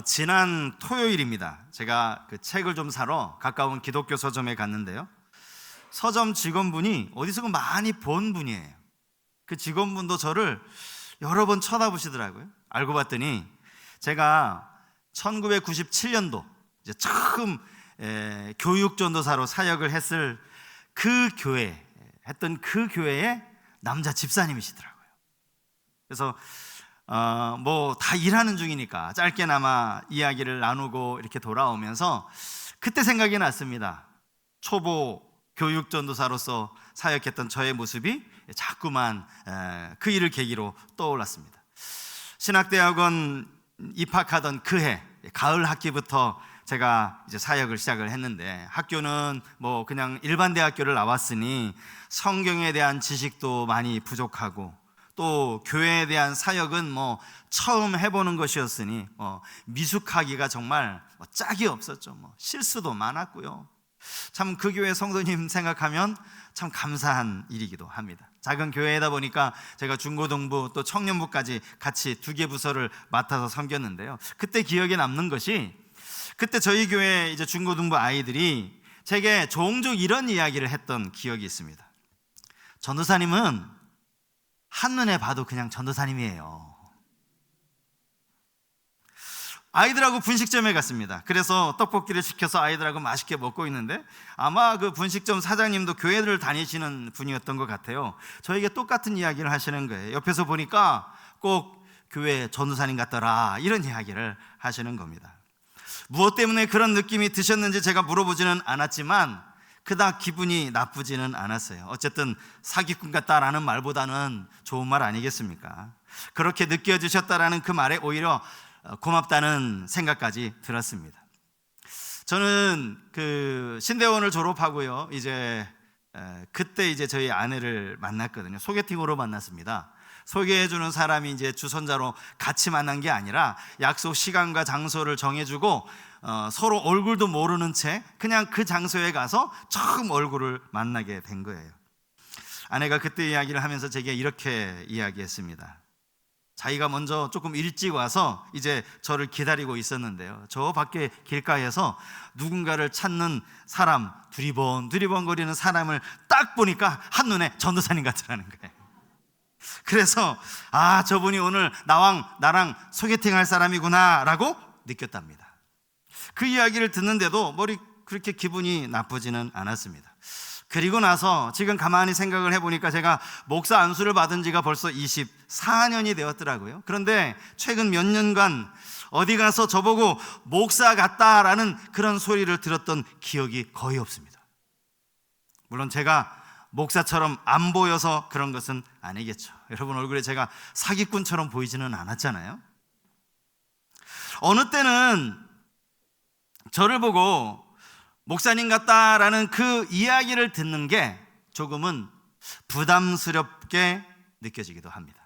지난 토요일입니다. 제가 그 책을 좀 사러 가까운 기독교 서점에 갔는데요. 서점 직원분이 어디서 많이 본 분이에요. 그 직원분도 저를 여러 번 쳐다보시더라고요. 알고 봤더니 제가 1997년도 이제 처음 교육전도사로 사역을 했을 그 교회의 남자 집사님이시더라고요. 그래서 다 일하는 중이니까 짧게나마 이야기를 나누고 이렇게 돌아오면서 그때 생각이 났습니다. 초보 교육전도사로서 사역했던 저의 모습이 자꾸만 그 일을 계기로 떠올랐습니다. 신학대학원 입학하던 그해 가을 학기부터 제가 이제 사역을 시작을 했는데, 학교는 그냥 일반 대학교를 나왔으니 성경에 대한 지식도 많이 부족하고 또 교회에 대한 사역은 처음 해보는 것이었으니 미숙하기가 정말 짝이 없었죠. 실수도 많았고요. 참 그 교회 성도님 생각하면 참 감사한 일이기도 합니다. 작은 교회이다 보니까 제가 중고등부 또 청년부까지 같이 2개 부서를 맡아서 섬겼는데요. 그때 기억에 남는 것이, 그때 저희 교회 이제 중고등부 아이들이 제게 종종 이런 이야기를 했던 기억이 있습니다. 전도사님은 한눈에 봐도 그냥 전도사님이에요. 아이들하고 분식점에 갔습니다. 그래서 떡볶이를 시켜서 아이들하고 맛있게 먹고 있는데, 아마 그 분식점 사장님도 교회를 다니시는 분이었던 것 같아요. 저에게 똑같은 이야기를 하시는 거예요. 옆에서 보니까 꼭 교회 전도사님 같더라, 이런 이야기를 하시는 겁니다. 무엇 때문에 그런 느낌이 드셨는지 제가 물어보지는 않았지만 그닥 기분이 나쁘지는 않았어요. 어쨌든 사기꾼 같다라는 말보다는 좋은 말 아니겠습니까? 그렇게 느껴지셨다라는 그 말에 오히려 고맙다는 생각까지 들었습니다. 저는 그 신대원을 졸업하고요, 그때 저희 아내를 만났거든요. 소개팅으로 만났습니다. 소개해주는 사람이 주선자로 같이 만난 게 아니라 약속 시간과 장소를 정해주고 서로 얼굴도 모르는 채 그냥 그 장소에 가서 처음 얼굴을 만나게 된 거예요. 아내가 그때 이야기를 하면서 제게 이렇게 이야기했습니다. 자기가 먼저 조금 일찍 와서 저를 기다리고 있었는데요, 저 밖에 길가에서 누군가를 찾는 사람, 두리번거리는 사람을 딱 보니까 한눈에 전도사님 같으라는 거예요. 그래서 저분이 오늘 나랑 소개팅할 사람이구나 라고 느꼈답니다. 그 이야기를 듣는데도 그렇게 기분이 나쁘지는 않았습니다. 그리고 나서 지금 가만히 생각을 해보니까 제가 목사 안수를 받은 지가 벌써 24년이 되었더라고요. 그런데 최근 몇 년간 어디 가서 저보고 목사 같다라는 그런 소리를 들었던 기억이 거의 없습니다. 물론 제가 목사처럼 안 보여서 그런 것은 아니겠죠. 여러분 얼굴에 제가 사기꾼처럼 보이지는 않았잖아요. 어느 때는 저를 보고 목사님 같다라는 그 이야기를 듣는 게 조금은 부담스럽게 느껴지기도 합니다.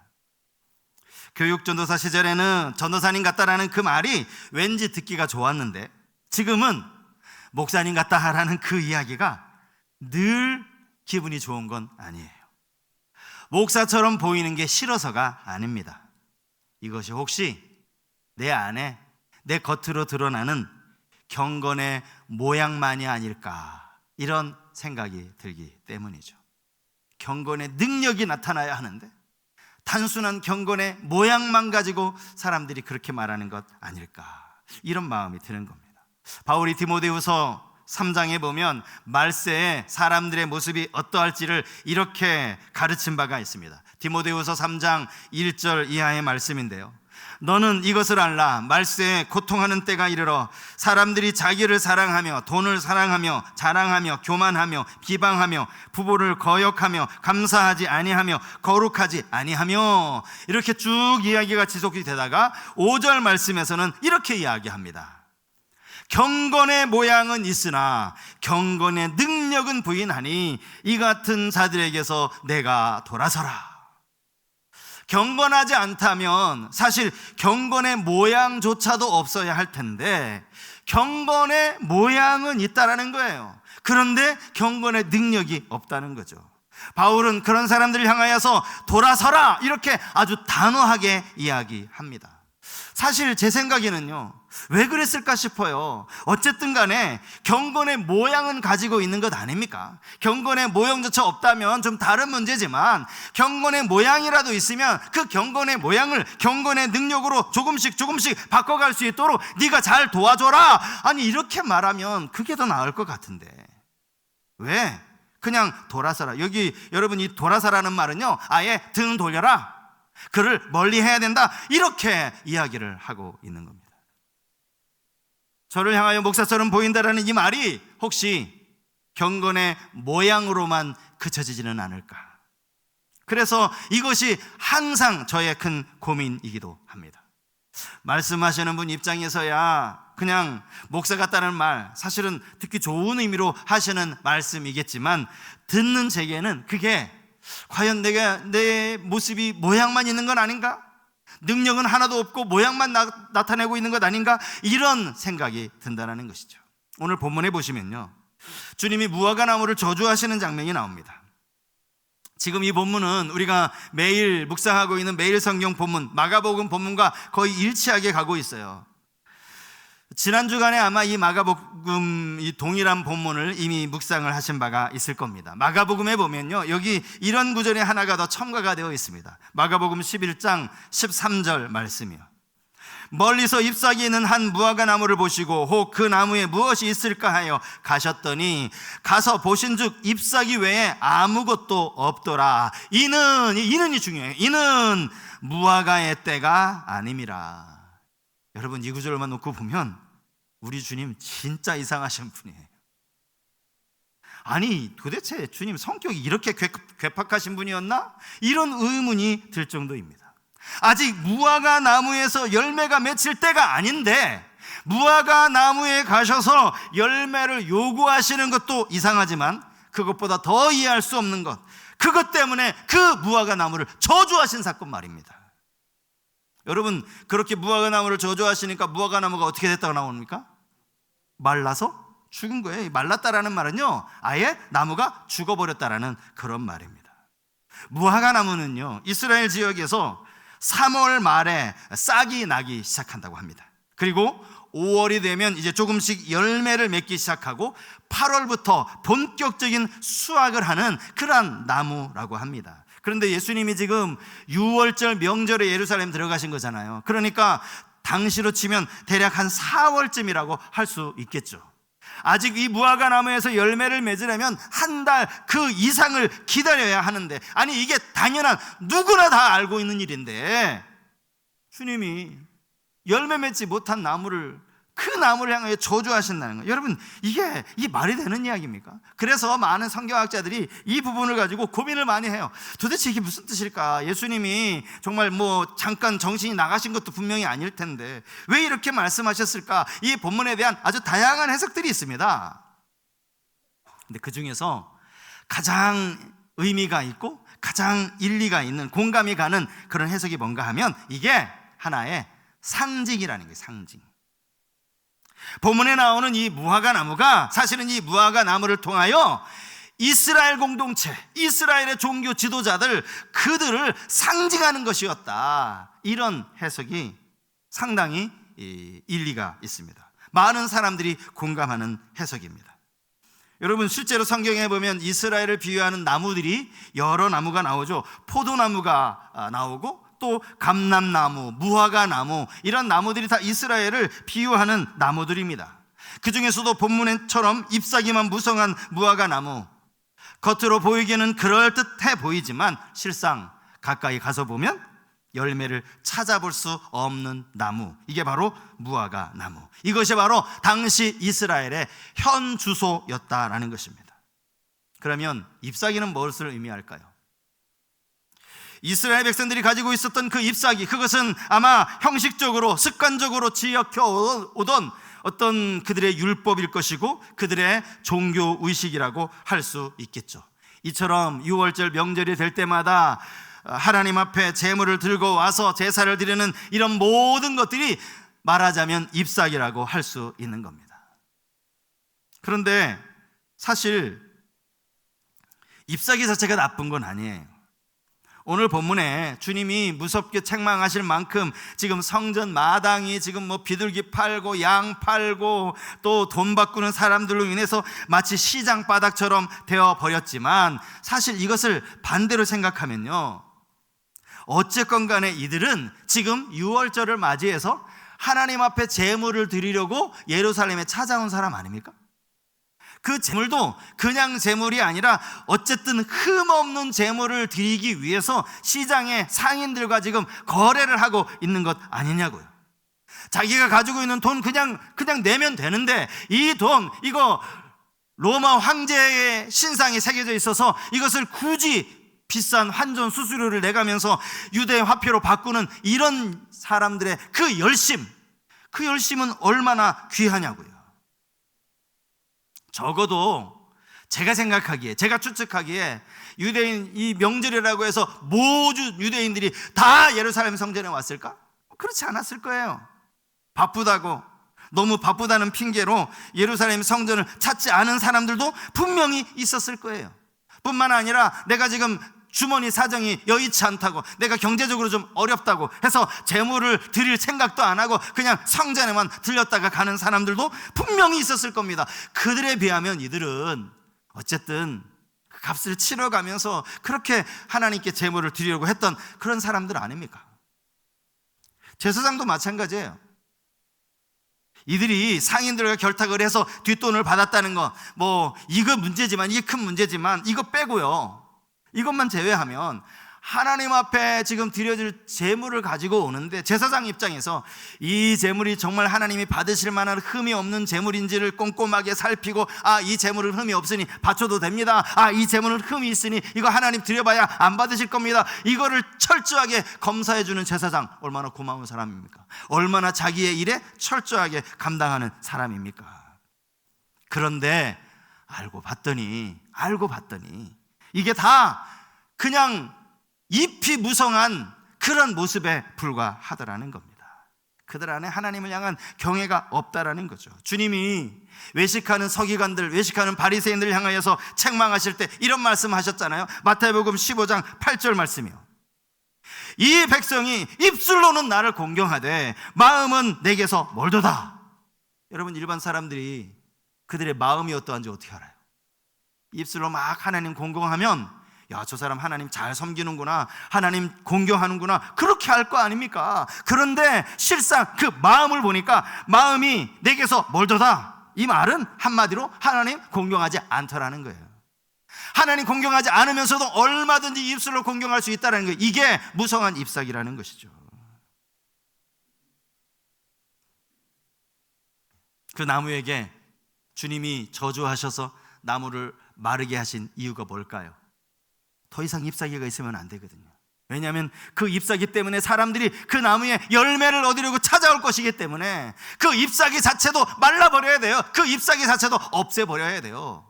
교육전도사 시절에는 전도사님 같다라는 그 말이 왠지 듣기가 좋았는데, 지금은 목사님 같다라는 그 이야기가 늘 기분이 좋은 건 아니에요. 목사처럼 보이는 게 싫어서가 아닙니다. 이것이 혹시 내 안에, 내 겉으로 드러나는 경건의 모양만이 아닐까, 이런 생각이 들기 때문이죠. 경건의 능력이 나타나야 하는데 단순한 경건의 모양만 가지고 사람들이 그렇게 말하는 것 아닐까, 이런 마음이 드는 겁니다. 바울이 디모데후서 3장에 보면 말세에 사람들의 모습이 어떠할지를 이렇게 가르친 바가 있습니다. 디모데후서 3장 1절 이하의 말씀인데요, 너는 이것을 알라. 말세에 고통하는 때가 이르러 사람들이 자기를 사랑하며 돈을 사랑하며 자랑하며 교만하며 비방하며 부모를 거역하며 감사하지 아니하며 거룩하지 아니하며, 이렇게 쭉 이야기가 지속이 되다가 5절 말씀에서는 이렇게 이야기합니다. 경건의 모양은 있으나 경건의 능력은 부인하니 이 같은 자들에게서 내가 돌아서라. 경건하지 않다면 사실 경건의 모양조차도 없어야 할 텐데 경건의 모양은 있다라는 거예요. 그런데 경건의 능력이 없다는 거죠. 바울은 그런 사람들을 향하여서 돌아서라, 이렇게 아주 단호하게 이야기합니다. 사실 제 생각에는요, 왜 그랬을까 싶어요. 어쨌든 간에 경건의 모양은 가지고 있는 것 아닙니까? 경건의 모형조차 없다면 좀 다른 문제지만 경건의 모양이라도 있으면 그 경건의 모양을 경건의 능력으로 조금씩 바꿔갈 수 있도록 네가 잘 도와줘라, 아니 이렇게 말하면 그게 더 나을 것 같은데 왜 그냥 돌아서라. 여기 여러분, 이 돌아서라는 말은요, 아예 등 돌려라, 그를 멀리 해야 된다, 이렇게 이야기를 하고 있는 겁니다. 저를 향하여 목사처럼 보인다라는 이 말이 혹시 경건의 모양으로만 그쳐지지는 않을까. 그래서 이것이 항상 저의 큰 고민이기도 합니다. 말씀하시는 분 입장에서야 그냥 목사 같다는 말, 사실은 듣기 좋은 의미로 하시는 말씀이겠지만 듣는 제게는 그게 과연 내 모습이 모양만 있는 건 아닌가? 능력은 하나도 없고 모양만 나타내고 있는 것 아닌가? 이런 생각이 든다는 것이죠. 오늘 본문에 보시면요, 주님이 무화과 나무를 저주하시는 장면이 나옵니다. 지금 이 본문은 우리가 매일 묵상하고 있는 매일 성경 본문, 마가복음 본문과 거의 일치하게 가고 있어요. 지난 주간에 아마 이 마가복음 이 동일한 본문을 이미 묵상을 하신 바가 있을 겁니다. 마가복음에 보면요, 여기 이런 구절이 하나가 더 첨가가 되어 있습니다. 마가복음 11장 13절 말씀이요. 멀리서 잎사귀 있는 한 무화과 나무를 보시고 혹 그 나무에 무엇이 있을까 하여 가셨더니 가서 보신즉 잎사귀 외에 아무것도 없더라. 이는이 중요해요. 이는 무화과의 때가 아님이라. 여러분, 이 구절만 놓고 보면 우리 주님 진짜 이상하신 분이에요. 아니 도대체 주님 성격이 이렇게 괴팍하신 분이었나? 이런 의문이 들 정도입니다. 아직 무화과 나무에서 열매가 맺힐 때가 아닌데 무화과 나무에 가셔서 열매를 요구하시는 것도 이상하지만 그것보다 더 이해할 수 없는 것, 그것 때문에 그 무화과 나무를 저주하신 사건 말입니다. 여러분, 그렇게 무화과 나무를 저주하시니까 무화과 나무가 어떻게 됐다고 나옵니까? 말라서 죽은 거예요. 말랐다라는 말은요, 아예 나무가 죽어버렸다라는 그런 말입니다. 무화과 나무는요, 이스라엘 지역에서 3월 말에 싹이 나기 시작한다고 합니다. 그리고 5월이 되면 이제 조금씩 열매를 맺기 시작하고 8월부터 본격적인 수확을 하는 그러한 나무라고 합니다. 그런데 예수님이 지금 6월절 명절에 예루살렘 들어가신 거잖아요. 그러니까 당시로 치면 대략 한 4월쯤이라고 할 수 있겠죠. 아직 이 무화과 나무에서 열매를 맺으려면 한 달 그 이상을 기다려야 하는데, 아니 이게 당연한 누구나 다 알고 있는 일인데 주님이 열매 맺지 못한 나무를, 그 나무를 향하여 저주하신다는 거예요. 여러분, 이게 말이 되는 이야기입니까? 그래서 많은 성경학자들이 이 부분을 가지고 고민을 많이 해요. 도대체 이게 무슨 뜻일까? 예수님이 정말 잠깐 정신이 나가신 것도 분명히 아닐 텐데 왜 이렇게 말씀하셨을까? 이 본문에 대한 아주 다양한 해석들이 있습니다. 근데 그 중에서 가장 의미가 있고 가장 일리가 있는, 공감이 가는 그런 해석이 뭔가 하면 이게 하나의 상징이라는 거예요. 상징. 본문에 나오는 이 무화과 나무가 사실은 이 무화과 나무를 통하여 이스라엘 공동체, 이스라엘의 종교 지도자들, 그들을 상징하는 것이었다. 이런 해석이 상당히 일리가 있습니다. 많은 사람들이 공감하는 해석입니다. 여러분, 실제로 성경에 보면 이스라엘을 비유하는 나무들이 여러 나무가 나오죠. 포도나무가 나오고 또 감람나무, 무화과나무, 이런 나무들이 다 이스라엘을 비유하는 나무들입니다. 그 중에서도 본문처럼 잎사귀만 무성한 무화과나무, 겉으로 보이기는 그럴듯해 보이지만 실상 가까이 가서 보면 열매를 찾아볼 수 없는 나무, 이게 바로 무화과나무. 이것이 바로 당시 이스라엘의 현 주소였다라는 것입니다. 그러면 잎사귀는 무엇을 의미할까요? 이스라엘 백성들이 가지고 있었던 그 잎사귀, 그것은 아마 형식적으로 습관적으로 지역해 오던 어떤 그들의 율법일 것이고 그들의 종교 의식이라고 할 수 있겠죠. 이처럼 6월절 명절이 될 때마다 하나님 앞에 제물을 들고 와서 제사를 드리는 이런 모든 것들이 말하자면 잎사귀라고 할 수 있는 겁니다. 그런데 사실 잎사귀 자체가 나쁜 건 아니에요. 오늘 본문에 주님이 무섭게 책망하실 만큼 지금 성전 마당이 지금 비둘기 팔고 양 팔고 또 돈 바꾸는 사람들로 인해서 마치 시장 바닥처럼 되어 버렸지만, 사실 이것을 반대로 생각하면요, 어쨌건 간에 이들은 지금 유월절을 맞이해서 하나님 앞에 제물을 드리려고 예루살렘에 찾아온 사람 아닙니까? 그 제물도 그냥 제물이 아니라 어쨌든 흠없는 제물을 드리기 위해서 시장에 상인들과 지금 거래를 하고 있는 것 아니냐고요. 자기가 가지고 있는 돈 그냥 내면 되는데, 이 돈, 이거 로마 황제의 신상이 새겨져 있어서 이것을 굳이 비싼 환전 수수료를 내가면서 유대 화폐로 바꾸는 이런 사람들의 그 열심은 얼마나 귀하냐고요. 적어도 제가 생각하기에, 제가 추측하기에 유대인 이 명절이라고 해서 모든 유대인들이 다 예루살렘 성전에 왔을까? 그렇지 않았을 거예요. 너무 바쁘다는 핑계로 예루살렘 성전을 찾지 않은 사람들도 분명히 있었을 거예요. 뿐만 아니라 내가 지금 주머니 사정이 여의치 않다고, 내가 경제적으로 좀 어렵다고 해서 제물을 드릴 생각도 안 하고 그냥 성전에만 들렸다가 가는 사람들도 분명히 있었을 겁니다. 그들에 비하면 이들은 어쨌든 그 값을 치러가면서 그렇게 하나님께 제물을 드리려고 했던 그런 사람들 아닙니까? 제사장도 마찬가지예요. 이들이 상인들과 결탁을 해서 뒷돈을 받았다는 거, 이거 문제지만, 이게 큰 문제지만 이거 빼고요, 이것만 제외하면 하나님 앞에 지금 드려질 제물을 가지고 오는데, 제사장 입장에서 이 제물이 정말 하나님이 받으실 만한 흠이 없는 제물인지를 꼼꼼하게 살피고, 이 제물은 흠이 없으니 바쳐도 됩니다, 이 제물은 흠이 있으니 이거 하나님 드려봐야 안 받으실 겁니다, 이거를 철저하게 검사해주는 제사장, 얼마나 고마운 사람입니까? 얼마나 자기의 일에 철저하게 감당하는 사람입니까? 그런데 알고 봤더니 이게 다 그냥 잎이 무성한 그런 모습에 불과하더라는 겁니다. 그들 안에 하나님을 향한 경외가 없다라는 거죠. 주님이 외식하는 서기관들, 외식하는 바리새인들을 향하여서 책망하실 때 이런 말씀하셨잖아요. 마태복음 15장 8절 말씀이요. 이 백성이 입술로는 나를 공경하되 마음은 내게서 멀도다. 여러분, 일반 사람들이 그들의 마음이 어떠한지 어떻게 알아요? 입술로 막 하나님 공경하면, 저 사람 하나님 잘 섬기는구나, 하나님 공경하는구나, 그렇게 알 거 아닙니까? 그런데 실상 그 마음을 보니까 마음이 내게서 멀도다. 이 말은 한마디로 하나님 공경하지 않더라는 거예요. 하나님 공경하지 않으면서도 얼마든지 입술로 공경할 수 있다는 거예요. 이게 무성한 잎사귀라는 것이죠. 그 나무에게 주님이 저주하셔서 나무를 마르게 하신 이유가 뭘까요? 더 이상 잎사귀가 있으면 안 되거든요. 왜냐하면 그 잎사귀 때문에 사람들이 그 나무에 열매를 얻으려고 찾아올 것이기 때문에 그 잎사귀 자체도 말라버려야 돼요. 그 잎사귀 자체도 없애버려야 돼요.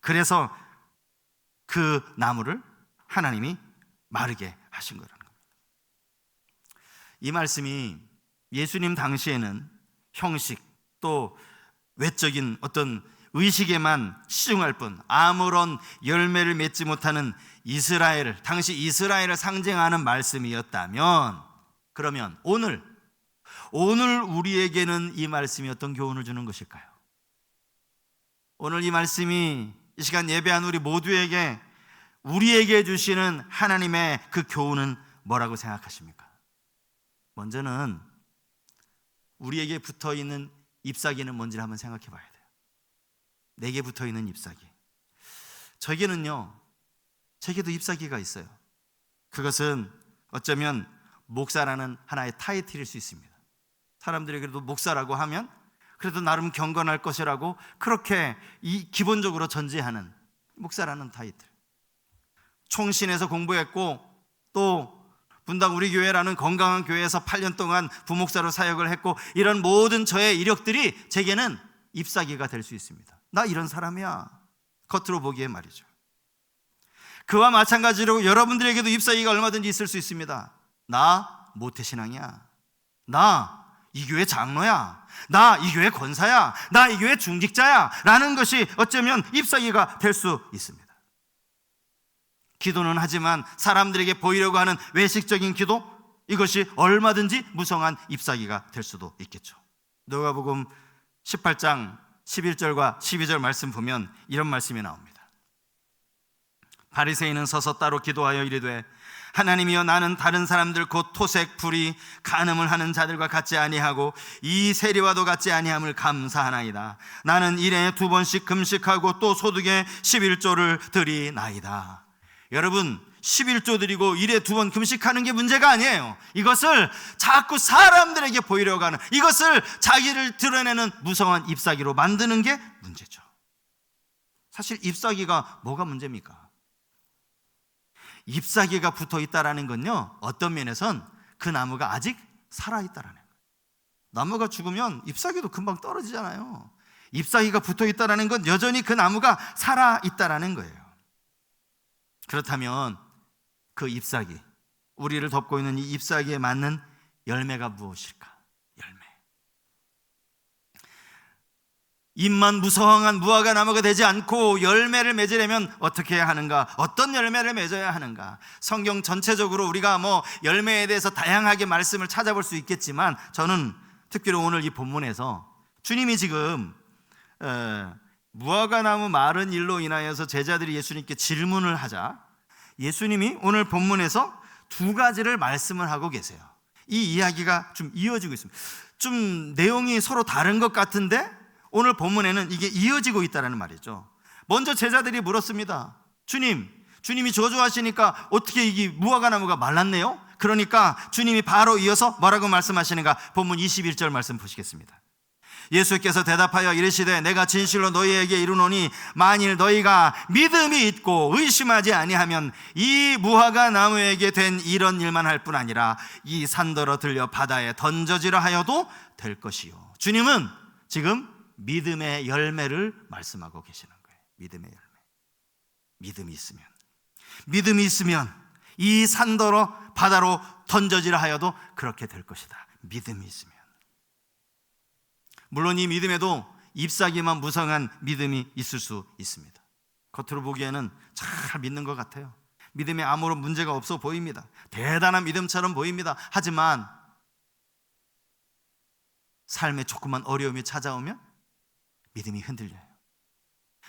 그래서 그 나무를 하나님이 마르게 하신 거라는 겁니다. 이 말씀이 예수님 당시에는 형식 또 외적인 어떤 의식에만 시중할 뿐, 아무런 열매를 맺지 못하는 당시 이스라엘을 상징하는 말씀이었다면, 그러면 오늘 우리에게는 이 말씀이 어떤 교훈을 주는 것일까요? 오늘 이 말씀이 이 시간 예배한 우리에게 주시는 하나님의 그 교훈은 뭐라고 생각하십니까? 먼저는 우리에게 붙어있는 잎사귀는 뭔지를 한번 생각해 봐야 돼요. 내게 붙어있는 잎사귀. 제게도 잎사귀가 있어요. 그것은 어쩌면 목사라는 하나의 타이틀일 수 있습니다. 사람들이 그래도 목사라고 하면 그래도 나름 경건할 것이라고 그렇게 기본적으로 전제하는 목사라는 타이틀. 총신에서 공부했고 또 분당 우리 교회라는 건강한 교회에서 8년 동안 부목사로 사역을 했고, 이런 모든 저의 이력들이 제게는 잎사귀가 될 수 있습니다. 나 이런 사람이야, 겉으로 보기에 말이죠. 그와 마찬가지로 여러분들에게도 잎사귀가 얼마든지 있을 수 있습니다. 나 모태신앙이야, 나 이 교회 장로야, 나 이 교회 권사야, 나 이 교회 중직자야 라는 것이 어쩌면 잎사귀가 될 수 있습니다. 기도는 하지만 사람들에게 보이려고 하는 외식적인 기도, 이것이 얼마든지 무성한 잎사귀가 될 수도 있겠죠. 누가복음 18장 11절과 12절 말씀 보면 이런 말씀이 나옵니다. 바리새인은 서서 따로 기도하여 이르되 하나님이여, 나는 다른 사람들 곧 토색, 불의, 간음을 하는 자들과 같지 아니하고 이 세리와도 같지 아니함을 감사하나이다. 나는 일에 2번씩 금식하고 또 소득에 11조를 드리나이다. 여러분, 11조 드리고 일에 2번 금식하는 게 문제가 아니에요. 이것을 자꾸 사람들에게 보이려고 하는, 이것을 자기를 드러내는 무성한 잎사귀로 만드는 게 문제죠. 사실 잎사귀가 뭐가 문제입니까? 잎사귀가 붙어 있다라는 건요, 어떤 면에선 그 나무가 아직 살아있다라는 거예요. 나무가 죽으면 잎사귀도 금방 떨어지잖아요. 잎사귀가 붙어 있다라는 건 여전히 그 나무가 살아있다라는 거예요. 그렇다면 그 잎사귀, 우리를 덮고 있는 이 잎사귀에 맞는 열매가 무엇일까? 열매. 잎만 무성한 무화과 나무가 되지 않고 열매를 맺으려면 어떻게 해야 하는가? 어떤 열매를 맺어야 하는가? 성경 전체적으로 우리가 열매에 대해서 다양하게 말씀을 찾아볼 수 있겠지만, 저는 특별히 오늘 이 본문에서 주님이 지금 무화과 나무 마른 일로 인하여서 제자들이 예수님께 질문을 하자 예수님이 오늘 본문에서 2가지를 말씀을 하고 계세요. 이 이야기가 좀 이어지고 있습니다. 좀 내용이 서로 다른 것 같은데 오늘 본문에는 이게 이어지고 있다는 말이죠. 먼저 제자들이 물었습니다. 주님이 저주하시니까 어떻게 이 무화과 나무가 말랐네요? 그러니까 주님이 바로 이어서 뭐라고 말씀하시는가? 본문 21절 말씀 보시겠습니다. 예수께서 대답하여 이르시되 내가 진실로 너희에게 이르노니 만일 너희가 믿음이 있고 의심하지 아니하면 이 무화과 나무에게 된 이런 일만 할 뿐 아니라 이 산더러 들려 바다에 던져지라 하여도 될 것이요. 주님은 지금 믿음의 열매를 말씀하고 계시는 거예요. 믿음의 열매. 믿음이 있으면 이 산더러 바다로 던져지라 하여도 그렇게 될 것이다. 믿음이 있으면. 물론 이 믿음에도 잎사귀만 무성한 믿음이 있을 수 있습니다. 겉으로 보기에는 잘 믿는 것 같아요. 믿음에 아무런 문제가 없어 보입니다. 대단한 믿음처럼 보입니다. 하지만 삶에 조그만 어려움이 찾아오면 믿음이 흔들려요.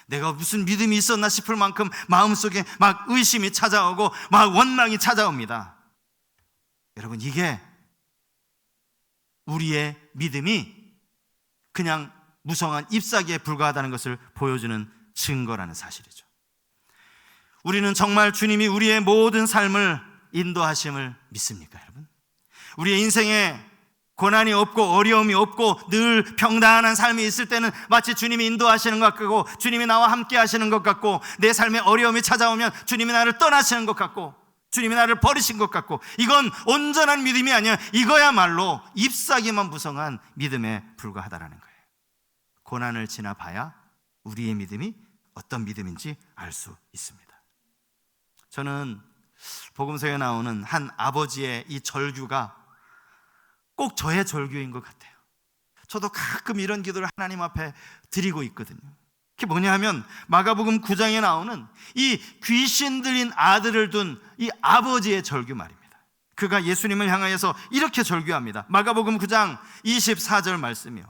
내가 무슨 믿음이 있었나 싶을 만큼 마음속에 막 의심이 찾아오고 막 원망이 찾아옵니다. 여러분, 이게 우리의 믿음이 그냥 무성한 잎사귀에 불과하다는 것을 보여주는 증거라는 사실이죠. 우리는 정말 주님이 우리의 모든 삶을 인도하심을 믿습니까, 여러분? 우리의 인생에 고난이 없고 어려움이 없고 늘 평안한 삶이 있을 때는 마치 주님이 인도하시는 것 같고 주님이 나와 함께 하시는 것 같고, 내 삶에 어려움이 찾아오면 주님이 나를 떠나시는 것 같고 주님이 나를 버리신 것 같고, 이건 온전한 믿음이 아니야. 이거야말로 잎사귀만 무성한 믿음에 불과하다라는 거예요. 고난을 지나봐야 우리의 믿음이 어떤 믿음인지 알 수 있습니다. 저는 복음서에 나오는 한 아버지의 이 절규가 꼭 저의 절규인 것 같아요. 저도 가끔 이런 기도를 하나님 앞에 드리고 있거든요. 그게 뭐냐 하면 마가복음 9장에 나오는 이 귀신 들린 아들을 둔 이 아버지의 절규 말입니다. 그가 예수님을 향하여서 이렇게 절규합니다. 마가복음 9장 24절 말씀이요.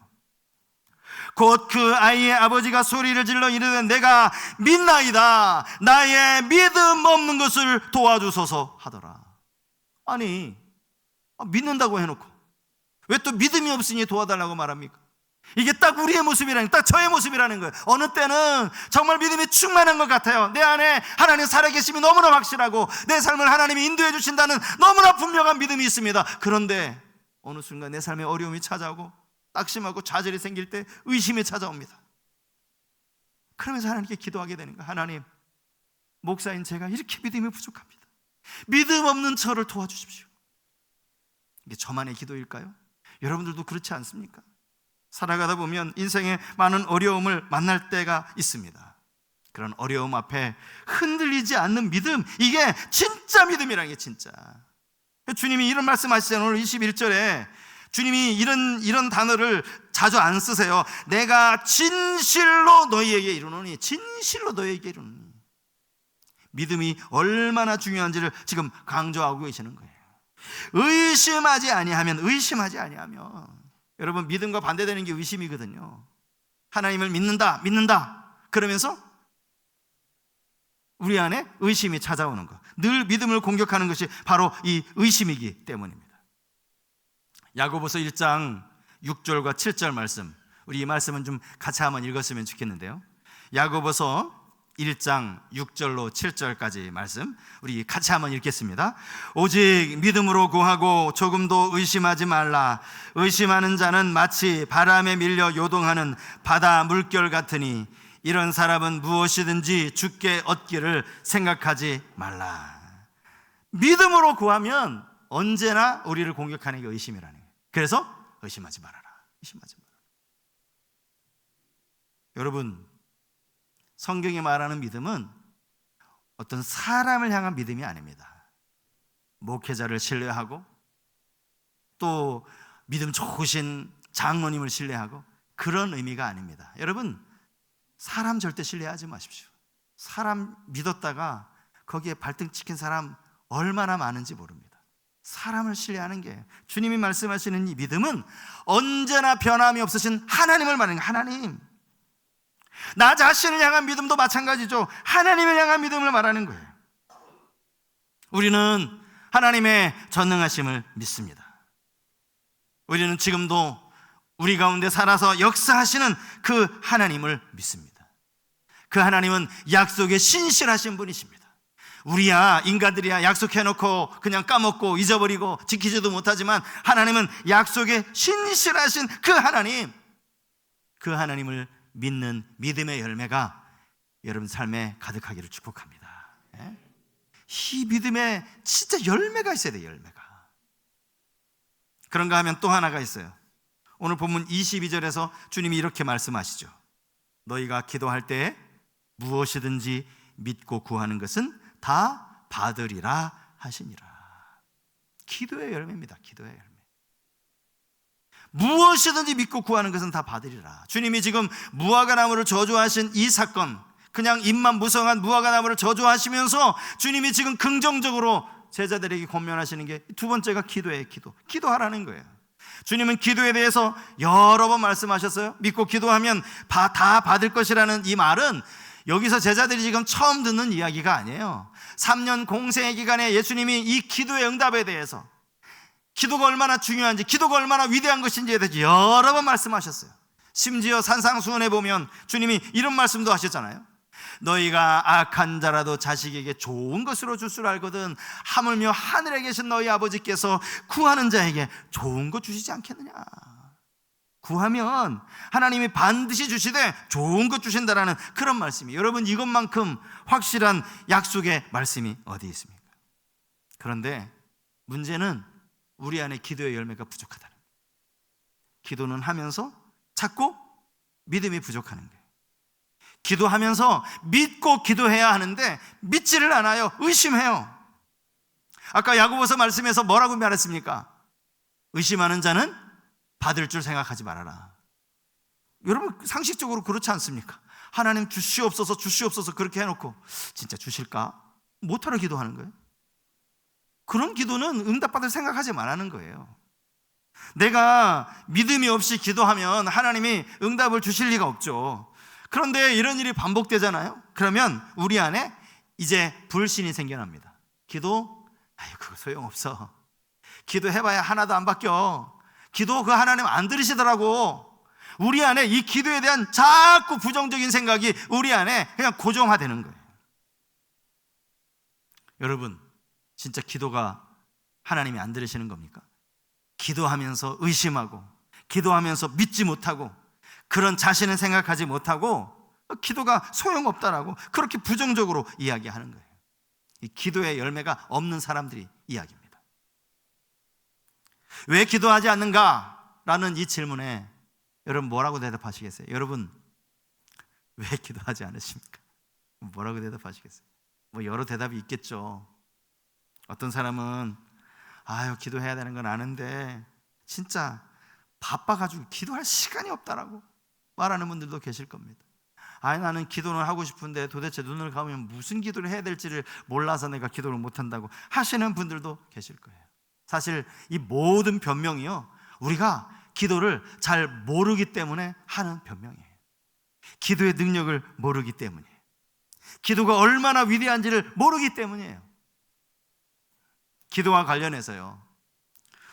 곧 그 아이의 아버지가 소리를 질러 이르되 내가 믿나이다. 나의 믿음 없는 것을 도와주소서 하더라. 아니, 믿는다고 해놓고 왜 또 믿음이 없으니 도와달라고 말합니까? 이게 딱 우리의 모습이라는, 딱 저의 모습이라는 거예요. 어느 때는 정말 믿음이 충만한 것 같아요. 내 안에 하나님 살아계심이 너무나 확실하고 내 삶을 하나님이 인도해 주신다는 너무나 분명한 믿음이 있습니다. 그런데 어느 순간 내 삶에 어려움이 찾아오고 낙심하고 좌절이 생길 때 의심이 찾아옵니다. 그러면서 하나님께 기도하게 되는 거예요. 하나님, 목사인 제가 이렇게 믿음이 부족합니다. 믿음 없는 저를 도와주십시오. 이게 저만의 기도일까요? 여러분들도 그렇지 않습니까? 살아가다 보면 인생에 많은 어려움을 만날 때가 있습니다. 그런 어려움 앞에 흔들리지 않는 믿음, 이게 진짜 믿음이라는 게 진짜. 주님이 이런 말씀 하시잖아요. 오늘 21절에 주님이 이런 단어를 자주 안 쓰세요. 내가 진실로 너희에게 이르노니, 진실로 너희에게 이르노니. 믿음이 얼마나 중요한지를 지금 강조하고 계시는 거예요. 의심하지 아니하면, 여러분, 믿음과 반대되는 게 의심이거든요. 하나님을 믿는다 그러면서 우리 안에 의심이 찾아오는 것, 늘 믿음을 공격하는 것이 바로 이 의심이기 때문입니다. 야고보서 1장 6절과 7절 말씀, 우리 이 말씀은 좀 같이 한번 읽었으면 좋겠는데요. 야고보서 1장 6절로 7절까지 말씀 우리 같이 한번 읽겠습니다. 오직 믿음으로 구하고 조금도 의심하지 말라. 의심하는 자는 마치 바람에 밀려 요동하는 바다 물결 같으니 이런 사람은 무엇이든지 주께 얻기를 생각하지 말라. 믿음으로 구하면 언제나 우리를 공격하는 게 의심이라는 거예요. 그래서 의심하지 말아라. 여러분, 성경이 말하는 믿음은 어떤 사람을 향한 믿음이 아닙니다. 목회자를 신뢰하고 또 믿음 좋으신 장로님을 신뢰하고 그런 의미가 아닙니다. 여러분, 사람 절대 신뢰하지 마십시오. 사람 믿었다가 거기에 발등 찍힌 사람 얼마나 많은지 모릅니다. 사람을 신뢰하는 게, 주님이 말씀하시는 이 믿음은 언제나 변함이 없으신 하나님을 말하는 거예요. 하나님, 나 자신을 향한 믿음도 마찬가지죠. 하나님을 향한 믿음을 말하는 거예요. 우리는 하나님의 전능하심을 믿습니다. 우리는 지금도 우리 가운데 살아서 역사하시는 그 하나님을 믿습니다. 그 하나님은 약속에 신실하신 분이십니다. 우리야, 인간들이야 약속해놓고 그냥 까먹고 잊어버리고 지키지도 못하지만 하나님은 약속에 신실하신 그 하나님, 그 하나님을 믿는 믿음의 열매가 여러분 삶에 가득하기를 축복합니다. 이 믿음에 진짜 열매가 있어야 돼요. 열매가. 그런가 하면 또 하나가 있어요. 오늘 본문 22절에서 주님이 이렇게 말씀하시죠. 너희가 기도할 때 무엇이든지 믿고 구하는 것은 다 받으리라 하시니라. 기도의 열매입니다. 기도의 열매. 무엇이든지 믿고 구하는 것은 다 받으리라. 주님이 지금 무화과나무를 저주하신 이 사건, 그냥 입만 무성한 무화과나무를 저주하시면서 주님이 지금 긍정적으로 제자들에게 권면하시는 게 두 번째가 기도예요. 기도하라는 거예요. 주님은 기도에 대해서 여러 번 말씀하셨어요. 믿고 기도하면 다 받을 것이라는 이 말은 여기서 제자들이 지금 처음 듣는 이야기가 아니에요. 3년 공생의 기간에 예수님이 이 기도의 응답에 대해서, 기도가 얼마나 중요한지, 기도가 얼마나 위대한 것인지에 대해서 여러 번 말씀하셨어요. 심지어 산상수훈에 보면 주님이 이런 말씀도 하셨잖아요. 너희가 악한 자라도 자식에게 좋은 것으로 줄 줄 알거든 하물며 하늘에 계신 너희 아버지께서 구하는 자에게 좋은 것 주시지 않겠느냐. 구하면 하나님이 반드시 주시되 좋은 것 주신다라는 그런 말씀이, 여러분, 이것만큼 확실한 약속의 말씀이 어디 있습니까? 그런데 문제는 우리 안에 기도의 열매가 부족하다는 거예요. 기도는 하면서 자꾸 믿음이 부족하는 거예요. 기도하면서 믿고 기도해야 하는데 믿지를 않아요. 의심해요. 아까 야고보서 말씀에서 뭐라고 말했습니까? 의심하는 자는 받을 줄 생각하지 말아라. 여러분, 상식적으로 그렇지 않습니까? 하나님 주시옵소서 그렇게 해놓고 진짜 주실까? 못하러 기도하는 거예요. 그런 기도는 응답받을 생각하지 말라는 거예요. 내가 믿음이 없이 기도하면 하나님이 응답을 주실 리가 없죠. 그런데 이런 일이 반복되잖아요. 그러면 우리 안에 이제 불신이 생겨납니다. 그거 소용없어. 기도해봐야 하나도 안 바뀌어. 기도 그 하나님 안 들으시더라고. 우리 안에 이 기도에 대한 자꾸 부정적인 생각이 우리 안에 그냥 고정화되는 거예요. 여러분, 진짜 기도가 하나님이 안 들으시는 겁니까? 기도하면서 의심하고, 기도하면서 믿지 못하고, 그런 자신을 생각하지 못하고 기도가 소용없다라고 그렇게 부정적으로 이야기하는 거예요. 이 기도의 열매가 없는 사람들이 이야기입니다. 왜 기도하지 않는가? 라는 이 질문에 여러분 뭐라고 대답하시겠어요? 여러분, 왜 기도하지 않으십니까? 뭐라고 대답하시겠어요? 뭐 여러 대답이 있겠죠. 어떤 사람은 기도해야 되는 건 아는데 진짜 바빠가지고 기도할 시간이 없다라고 말하는 분들도 계실 겁니다. 나는 기도는 하고 싶은데 도대체 눈을 감으면 무슨 기도를 해야 될지를 몰라서 내가 기도를 못한다고 하시는 분들도 계실 거예요. 사실 이 모든 변명이요, 우리가 기도를 잘 모르기 때문에 하는 변명이에요. 기도의 능력을 모르기 때문이에요. 기도가 얼마나 위대한지를 모르기 때문이에요. 기도와 관련해서요,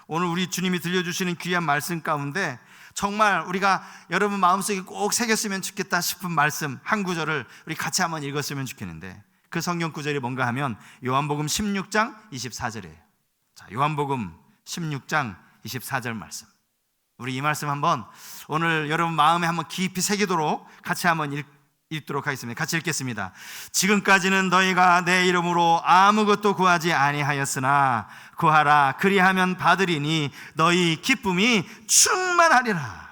오늘 우리 주님이 들려주시는 귀한 말씀 가운데 정말 우리가 여러분 마음속에 꼭 새겼으면 좋겠다 싶은 말씀 한 구절을 우리 같이 한번 읽었으면 좋겠는데, 그 성경 구절이 뭔가 하면 요한복음 16장 24절이에요. 자, 요한복음 16장 24절 말씀, 우리 이 말씀 한번 오늘 여러분 마음에 한번 깊이 새기도록 같이 한번 읽도록 하겠습니다. 같이 읽겠습니다. 지금까지는 너희가 내 이름으로 아무것도 구하지 아니하였으나 구하라, 그리하면 받으리니 너희 기쁨이 충만하리라.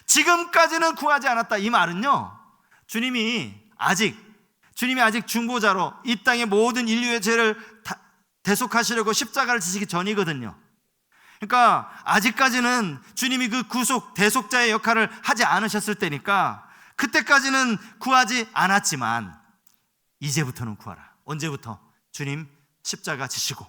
지금까지는 구하지 않았다, 이 말은요, 주님이 아직 중보자로 이 땅의 모든 인류의 죄를 대속하시려고 십자가를 지시기 전이거든요. 그러니까 아직까지는 주님이 그 구속 대속자의 역할을 하지 않으셨을 때니까 그때까지는 구하지 않았지만 이제부터는 구하라. 언제부터? 주님 십자가 지시고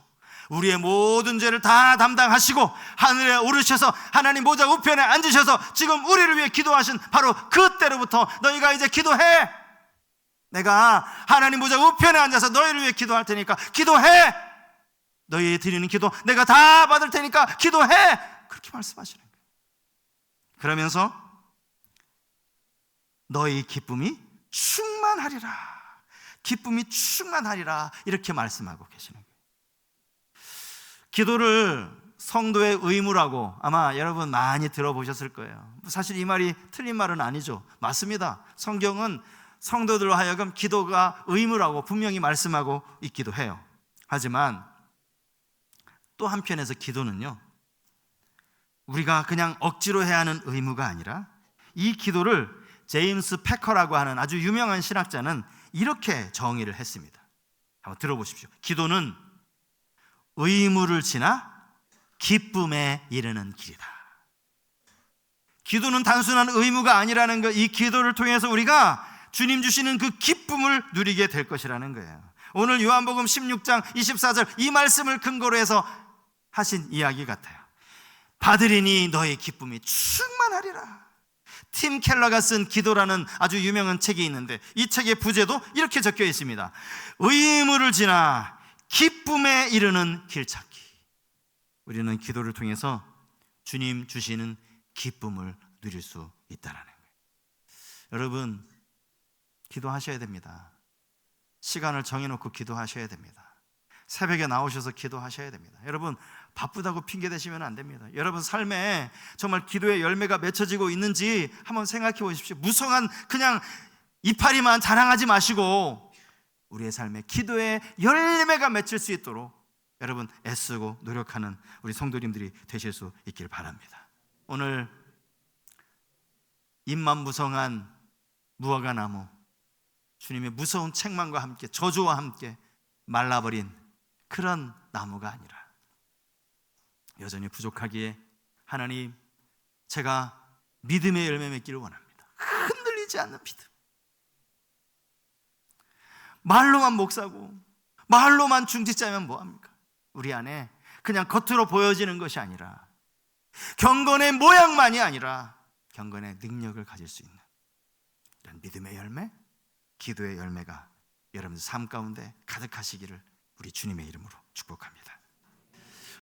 우리의 모든 죄를 다 담당하시고 하늘에 오르셔서 하나님 보좌 우편에 앉으셔서 지금 우리를 위해 기도하신 바로 그때로부터 너희가 이제 기도해. 내가 하나님 보좌 우편에 앉아서 너희를 위해 기도할 테니까 기도해. 너희 드리는 기도 내가 다 받을 테니까 기도해. 그렇게 말씀하시는 거예요. 그러면서 너희 기쁨이 충만하리라, 기쁨이 충만하리라, 이렇게 말씀하고 계시는 거예요. 기도를 성도의 의무라고 아마 여러분 많이 들어보셨을 거예요. 사실 이 말이 틀린 말은 아니죠. 맞습니다. 성경은 성도들로 하여금 기도가 의무라고 분명히 말씀하고 있기도 해요. 하지만 또 한편에서 기도는요, 우리가 그냥 억지로 해야 하는 의무가 아니라 이 기도를 제임스 패커라고 하는 아주 유명한 신학자는 이렇게 정의를 했습니다. 한번 들어보십시오. 기도는 의무를 지나 기쁨에 이르는 길이다. 기도는 단순한 의무가 아니라는 것, 이 기도를 통해서 우리가 주님 주시는 그 기쁨을 누리게 될 것이라는 거예요. 오늘 요한복음 16장 24절 이 말씀을 근거로 해서 하신 이야기 같아요. 받으리니 너의 기쁨이 충만하리라. 팀 켈러가 쓴 기도라는 아주 유명한 책이 있는데 이 책의 부제도 이렇게 적혀 있습니다. 의무를 지나 기쁨에 이르는 길 찾기. 우리는 기도를 통해서 주님 주시는 기쁨을 누릴 수 있다는 거예요. 여러분, 기도하셔야 됩니다. 시간을 정해놓고 기도하셔야 됩니다. 새벽에 나오셔서 기도하셔야 됩니다. 여러분, 바쁘다고 핑계 대시면 안 됩니다. 여러분 삶에 정말 기도의 열매가 맺혀지고 있는지 한번 생각해 보십시오. 무성한 그냥 이파리만 자랑하지 마시고 우리의 삶에 기도의 열매가 맺힐 수 있도록 여러분 애쓰고 노력하는 우리 성도님들이 되실 수 있길 바랍니다. 오늘 잎만 무성한 무화과 나무, 주님의 무서운 책망과 함께 저주와 함께 말라버린 그런 나무가 아니라 여전히 부족하기에 하나님, 제가 믿음의 열매 맺기를 원합니다. 흔들리지 않는 믿음. 말로만 목사고 말로만 중지자면 뭐합니까? 우리 안에 그냥 겉으로 보여지는 것이 아니라 경건의 모양만이 아니라 경건의 능력을 가질 수 있는 이런 믿음의 열매, 기도의 열매가 여러분 삶 가운데 가득하시기를 우리 주님의 이름으로 축복합니다.